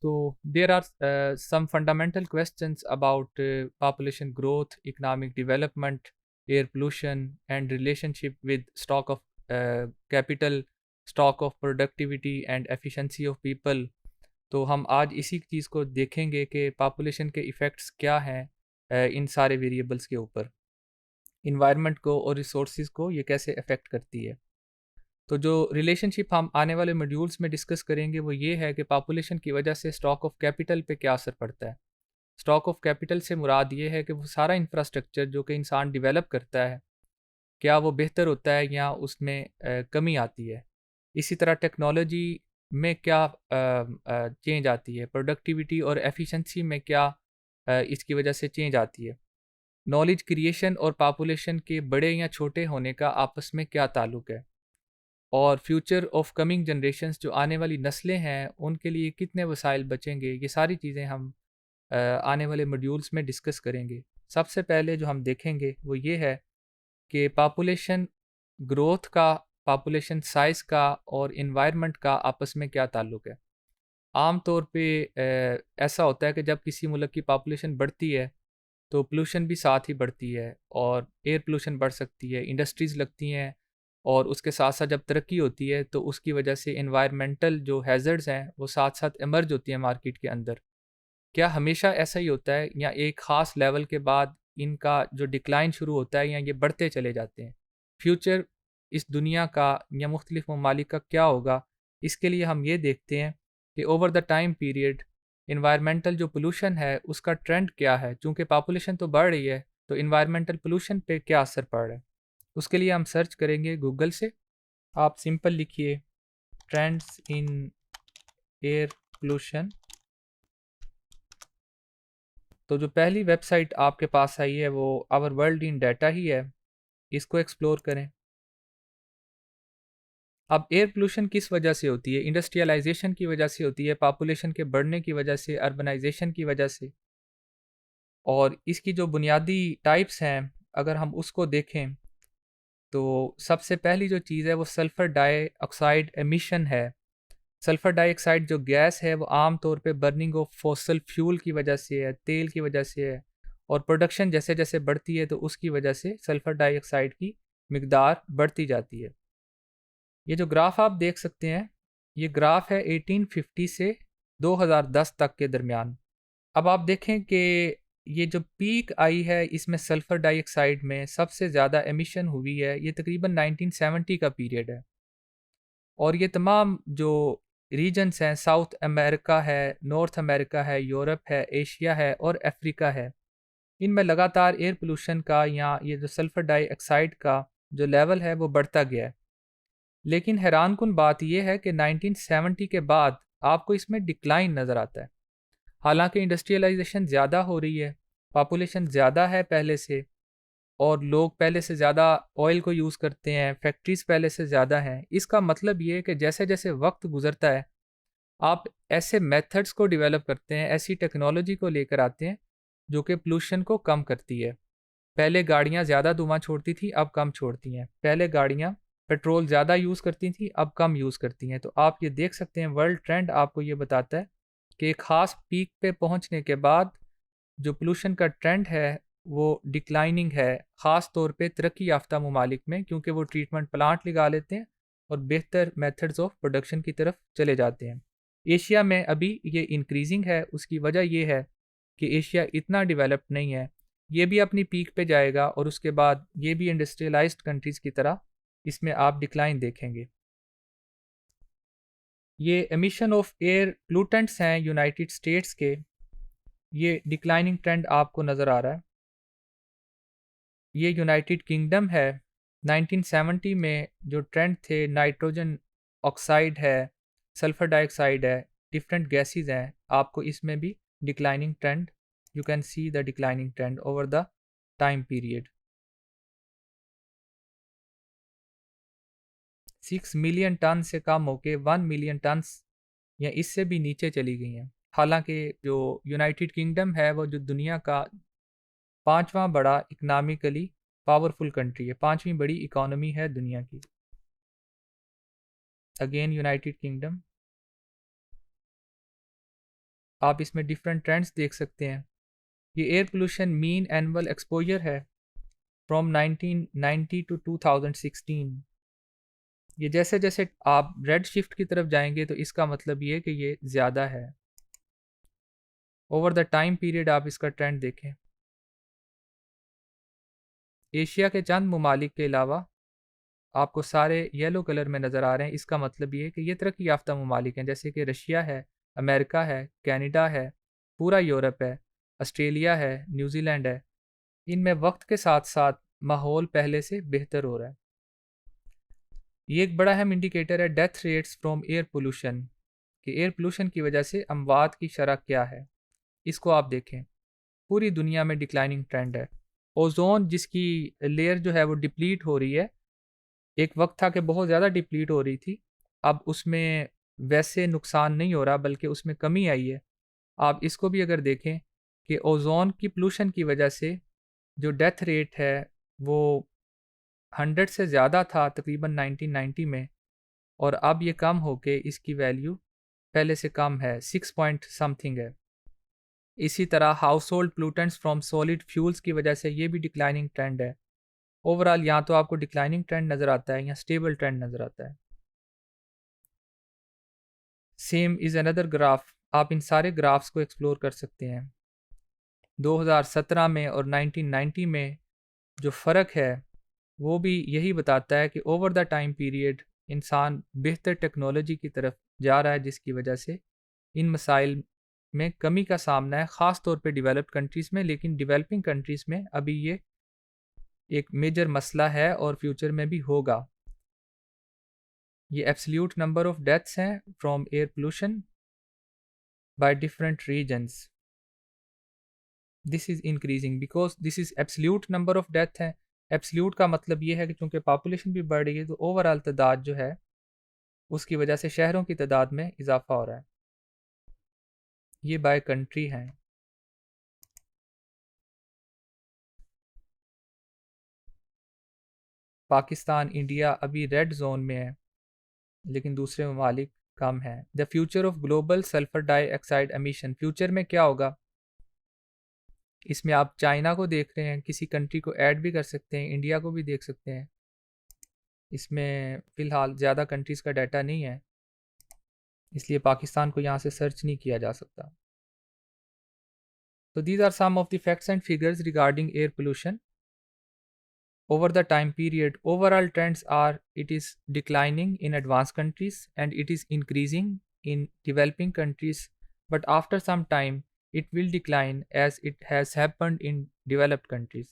So there are some fundamental questions about population growth, economic development, air pollution, and relationship with stock of capital, stock of productivity and efficiency of people. तो हम आज इसी चीज़ को देखेंगे कि population के effects क्या हैं इन सारे वेरिएबल्स के ऊपर, इन्वायरमेंट को और रिसोर्सेज को ये कैसे अफेक्ट करती है। तो जो रिलेशनशिप हम आने वाले मॉड्यूल्स में डिस्कस करेंगे वो ये है कि पॉपुलेशन की वजह से स्टॉक ऑफ कैपिटल पे क्या असर पड़ता है। स्टॉक ऑफ कैपिटल से मुराद ये है कि वो सारा इंफ्रास्ट्रक्चर जो कि इंसान डेवलप करता है, क्या वो बेहतर होता है या उसमें कमी आती है। इसी तरह टेक्नोलॉजी में क्या चेंज आती है, प्रोडक्टिविटी और एफिशिएंसी में क्या इसकी वजह से चेंज आती है। नॉलेज क्रिएशन और पॉपुलेशन के बड़े या छोटे होने का आपस में क्या ताल्लुक है, और फ्यूचर ऑफ कमिंग जनरेशन्स जो आने वाली नस्लें हैं उनके लिए कितने वसाइल बचेंगे, ये सारी चीज़ें हम आने वाले मॉड्यूल्स में डिस्कस करेंगे। सबसे पहले जो हम देखेंगे वो ये है कि पॉपुलेशन ग्रोथ का, पॉपुलेशन साइज़ का और इन्वायरमेंट का आपस में क्या ताल्लुक है। आम तौर पे ऐसा होता है कि जब किसी मुल्क की पॉपुलेशन बढ़ती है तो पोल्यूशन भी साथ ही बढ़ती है और एयर पोल्यूशन बढ़ सकती है, इंडस्ट्रीज़ लगती हैं, और उसके साथ साथ जब तरक्की होती है तो उसकी वजह से एनवायरमेंटल जो हैज़र्ड्स हैं वो साथ साथ इमर्ज होती हैं मार्केट के अंदर। क्या हमेशा ऐसा ही होता है या एक ख़ास लेवल के बाद इनका जो डिक्लाइन शुरू होता है या ये बढ़ते चले जाते हैं? फ्यूचर इस दुनिया का या मुख्तलिफ ममालिक का क्या होगा, इसके लिए हम ये देखते हैं कि over the time period environmental जो पोल्यूशन है उसका ट्रेंड क्या है। चूँकि पॉपुलेशन तो बढ़ रही है तो इन्वायरमेंटल पोल्यूशन पे क्या असर पड़ रहा है। उसके लिए हम सर्च करेंगे गूगल से। आप सिंपल लिखिए ट्रेंड्स इन एयर पोल्यूशन। तो जो पहली वेबसाइट आपके पास आई है वो आवर वर्ल्ड इन डाटा ही है, इसको एक्सप्लोर करें। अब एयर पोल्यूशन किस वजह से होती है? इंडस्ट्रियलाइजेशन की वजह से होती है, पॉपुलेशन के बढ़ने की वजह से, अर्बनाइजेशन की वजह से। और इसकी जो बुनियादी टाइप्स हैं अगर हम उसको देखें तो सबसे पहली जो चीज़ है वो सल्फ़र डाइऑक्साइड एमिशन है। सल्फ़र डाइऑक्साइड जो गैस है वो आम तौर पे बर्निंग ऑफ फॉसल फ्यूल की वजह से है, तेल की वजह से है, और प्रोडक्शन जैसे जैसे बढ़ती है तो उसकी वजह से सल्फ़र डाइऑक्साइड की मिकदार बढ़ती जाती है। ये जो ग्राफ आप देख सकते हैं, ये ग्राफ है 1850 से 2010 तक के दरमियान। अब आप देखें कि ये जो पीक आई है इसमें सल्फ़र डाइऑक्साइड में सबसे ज़्यादा एमिशन हुई है, ये तकरीबन 1970 का पीरियड है। और ये तमाम जो रीजन्स हैं, साउथ अमेरिका है, नॉर्थ अमेरिका है, यूरोप है, एशिया है और अफ्रीका है, इनमें लगातार एयर पोल्यूशन का या ये जो सल्फ़र डाइऑक्साइड का जो लेवल है वो बढ़ता गया है। लेकिन हैरानकुन बात यह है कि 1970 के बाद आपको इसमें डिक्लाइन नज़र आता है। हालांकि इंडस्ट्रियलाइजेशन ज़्यादा हो रही है, पॉपुलेशन ज़्यादा है पहले से, और लोग पहले से ज़्यादा ऑयल को यूज़ करते हैं, फैक्ट्रीज़ पहले से ज़्यादा हैं। इसका मतलब ये है कि जैसे जैसे वक्त गुजरता है आप ऐसे मेथड्स को डेवलप करते हैं, ऐसी टेक्नोलॉजी को लेकर आते हैं जो कि पोल्यूशन को कम करती है। पहले गाड़ियाँ ज़्यादा धुआं छोड़ती थी, अब कम छोड़ती हैं। पहले गाड़ियाँ पेट्रोल ज़्यादा यूज़ करती थी, अब कम यूज़ करती हैं। तो आप ये देख सकते हैं वर्ल्ड ट्रेंड आपको ये बताता है कि एक ख़ास पीक पे पहुंचने के बाद जो पोल्यूशन का ट्रेंड है वो डिक्लाइनिंग है, ख़ास तौर पे तरक्की याफ्ता ममालिक में, क्योंकि वो ट्रीटमेंट प्लांट लगा लेते हैं और बेहतर मेथड्स ऑफ प्रोडक्शन की तरफ चले जाते हैं। एशिया में अभी ये इंक्रीजिंग है, उसकी वजह ये है कि एशिया इतना डेवलप्ड नहीं है। ये भी अपनी पीक पे जाएगा और उसके बाद ये भी इंडस्ट्रियलाइज्ड कंट्रीज़ की तरह इसमें आप डिक्लाइन देखेंगे। ये एमिशन ऑफ एयर पोल्यूटेंट्स हैं यूनाइटेड स्टेट्स के, ये डिक्लाइनिंग ट्रेंड आपको नज़र आ रहा है। ये यूनाइटेड किंगडम है। 1970 में जो ट्रेंड थे, नाइट्रोजन ऑक्साइड है, सल्फ़र डाइऑक्साइड है, डिफरेंट गैसेस हैं, आपको इसमें भी declining trend, you can see the declining trend over the time period. 6 million tonne से कम होके 1 मिलियन टन या इससे भी नीचे चली गई हैं। हालांकि जो यूनाइटेड किंगडम है वो जो दुनिया का पांचवा बड़ा इकनॉमिकली पावरफुल कंट्री है, पांचवी बड़ी इकोनॉमी है दुनिया की। Again United kingdom. आप इसमें डिफरेंट ट्रेंड्स देख सकते हैं। ये air pollution mean annual exposure है फ्रॉम 1990 टू 2016। ये जैसे जैसे आप रेड शिफ्ट की तरफ जाएंगे तो इसका मतलब ये कि ये ज़्यादा है। ओवर द टाइम पीरियड आप इसका ट्रेंड देखें। एशिया के चंद ममालिक के अलावा आपको सारे येलो कलर में नज़र आ रहे हैं। इसका मतलब ये कि ये तरक्की याफ्ता ममालिक हैं, जैसे कि रशिया है, अमेरिका है, कनाडा है, पूरा यूरोप है, ऑस्ट्रेलिया है, न्यूजीलैंड है। इनमें वक्त के साथ साथ माहौल पहले से बेहतर हो रहा है। ये एक बड़ा अहम इंडिकेटर है death rates from air pollution, कि एयर पोल्यूशन की वजह से अमवात की शरह क्या है। इसको आप देखें, पूरी दुनिया में डिक्लाइनिंग ट्रेंड है। ओजोन जिसकी लेयर जो है वो डिप्लीट हो रही है, एक वक्त था कि बहुत ज़्यादा डिप्लीट हो रही थी, अब उसमें वैसे नुकसान नहीं हो रहा बल्कि उसमें कमी आई है। आप इसको भी अगर देखें कि ओजोन की पोल्यूशन की वजह से जो डेथ रेट है वो 100 से ज़्यादा था तकरीबन 1990 में, और अब ये कम होके इसकी वैल्यू पहले से कम है, 6 पॉइंट समथिंग है। इसी तरह house hold pollutants from solid fuels की वजह से ये भी डिक्लाइनिंग ट्रेंड है। ओवरऑल यहाँ तो आपको डिक्लाइनिंग ट्रेंड नज़र आता है या स्टेबल ट्रेंड नज़र आता है। Same is another graph. आप इन सारे ग्राफ्स को एक्सप्लोर कर सकते हैं। 2017 में और 1990 में जो फ़र्क है वो भी यही बताता है कि ओवर द टाइम पीरियड इंसान बेहतर टेक्नोलॉजी की तरफ जा रहा है, जिसकी वजह से इन मसाइल में कमी का सामना है, ख़ास तौर पे डेवलप्ड कंट्रीज़ में। लेकिन डेवलपिंग कंट्रीज़ में अभी ये एक मेजर मसला है और फ्यूचर में भी होगा। ये एब्सोल्यूट नंबर ऑफ डेथ्स हैं from air pollution by different reasons. This is increasing because this is absolute number of death है। एब्सोल्यूट का मतलब ये है कि चूंकि पॉपुलेशन भी बढ़ रही है तो ओवरऑल तादाद जो है उसकी वजह से शहरों की तादाद में इजाफा हो रहा है। ये बाय कंट्री हैं। पाकिस्तान, इंडिया अभी रेड जोन में है, लेकिन दूसरे ममालिक कम हैं। The future of global sulphur dioxide emission, future में क्या होगा? इसमें आप चाइना को देख रहे हैं, किसी कंट्री को ऐड भी कर सकते हैं, इंडिया को भी देख सकते हैं। इसमें फ़िलहाल ज़्यादा कंट्रीज़ का डाटा नहीं है, इसलिए पाकिस्तान को यहाँ से सर्च नहीं किया जा सकता। So these are some of the facts and figures regarding air pollution. Over the time period, overall trends are it is declining in advanced countries and it is increasing in developing countries. But after some time, it will decline as it has happened in developed countries.